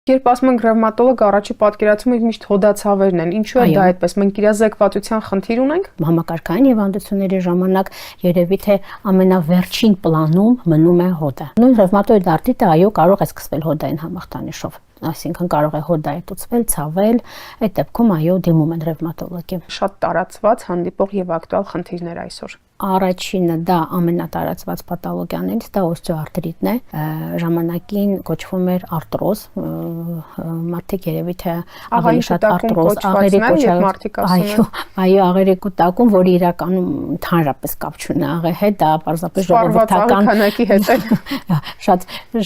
Երբ ասում ենք ռևմատոլոգ, առաջի պատկերացումը միշտ հոդացավերն են, ինչու է դա այդպես, մենք իրազեկվածության խնդիր ունենք։ Համակարգային հիվանդությունների ժամանակ երևի թե ամենավերջին պլանում մնում է հոդը։ Նույն ռևմատոիդ արտրիտը այո կարող է սկսվել հոդային համախտանիշով, այսինքն կարող է հոդայտուցվել, ցավել, այդ դեպքում այո դիմում են ռևմատոլոգի։ Շատ տարածված, հանդիպող եւ ակտուալ խնդիրներ այսօր։ Առաջինը դա ամենատարածված պաթոլոգիաներից դա օստեոարտրիտն է, ժամանակին կոչվում էր արտրոզ, մարդիկ երևի թե ավելի շատ արտրոզ, աղերի կոչված, այո, աղերի կուտակում, որի իրականում ընդհանրապես կապ չունի աղի հետ, դա պարզապես ժողովրդական քանակի հետ է։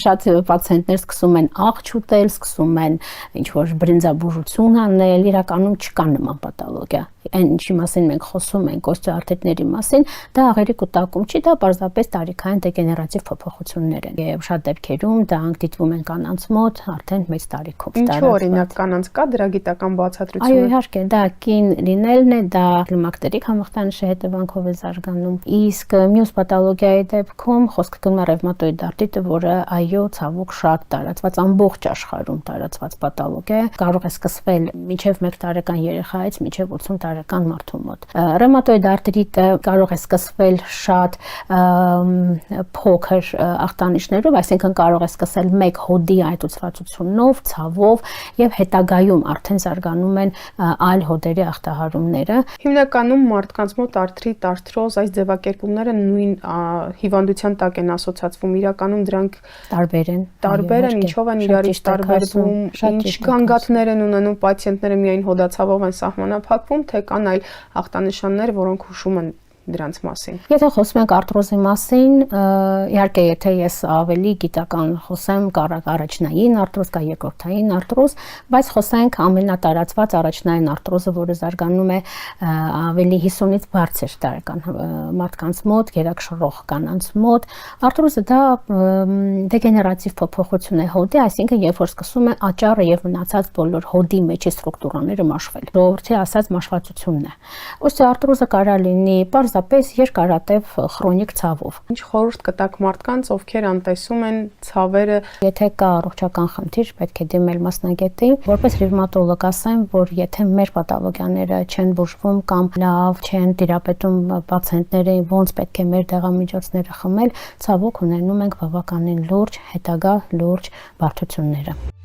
Շատ պացիենտներ սկսում են աղ չուտել, սկսում են ինչ-որ բրինձաբուժություն անել, իրականում չկա նման պաթոլոգիա։ Այն ինչի մասին մենք խոսում ենք օստեոարտրիտների մասին, դա աղերի կուտակում չի, դա պարզապես տարիքային դեգեներատիվ փոփոխություններ են։ Եվ շատ դեպքերում դրանք դիտվում են կանանց մոտ արդեն մեծ տարիքով։ Ինչու օրինակ կանանց կա դրա գիտական բացատրությունը։ Այո, իհարկե, դա կին լինելն է, դա կլիմակտերիկ համախտանիշի հետևանքով է զարգանում։ Իսկ մյուս պաթոլոգիայի դեպքում խոսքը գնում է ռևմատոիդ արտրիտը, որը այո, ցավոք շատ տարածված ամբողջ աշխարհում տարածված պաթոլոգիա է, կարող է սկսվել մինչև 1 տարեկան երեխայից մինչև 80 տարեկան մարդու մոտ։ Ռևմատոիդ արտրիտը կարող է սկսվել շատ փոքր ախտանիշներով, այսինքն կարող է սկսել մեկ հոդի այտուցվածությունով, ցավով եւ հետագայում արդեն զարգանում են այլ հոդերի ախտահարումները։ Հիմնականում մարդկանց մոտ արտրիտ, արթրոզ, այս ձևակերպումները նույն հիվանդության տակ են ասոցացվում, իրականում դրանք տարբեր են, ինչով են իրարից տարբերվում, ինչ գանգատներ են ունենում պացիենտները միայն հոդացավով են սահմանափակվում, թե կան այլ ախտանշաններ, որոնք հուշում են դրանց մասին։ Եթե խոսում ենք արտրոզի մասին, իհարկե եթե ես ավելի գիտական խոսեմ, կա առաջնային արտրոզ, կա երկրորդային արտրոզ, բայց խոսենք ամենատարածված առաջնային արտրոզը, որը զարգանում է ավելի 50-ից բարձր տարեկան մարդկանց մոտ, գերակշռող կանանց մոտ։ Արտրոզը դա դեգեներատիվ փոփոխություն է հոդի, այսինքն երբ որ սկսում է աճառը եւ մնացած բոլոր հոդի մեջի ստրուկտուրաները մաշվել։ Ժողովրդի ասած մաշվածությունն է։ Օստեոարտրոզը կարա լինի պարզապես երկարատև քրոնիկ ցավով։ Ինչ խորհուրդ կտաք մարդկանց, ովքեր անտեսում են ցավերը։ Եթե կա առողջական խնդիր, պետք է դիմել մասնագետի։ Որպես ռևմատոլոգ ասեմ, որ եթե մեր պաթոլոգիաները չեն բուժվում կամ լավ չեն տիրապետում պացիենտներին, ոնց պետք է մեր դեղամիջոցները խմել, ցավոք ունենում ենք բավականին լուրջ հետագա լուրջ բարդությունները։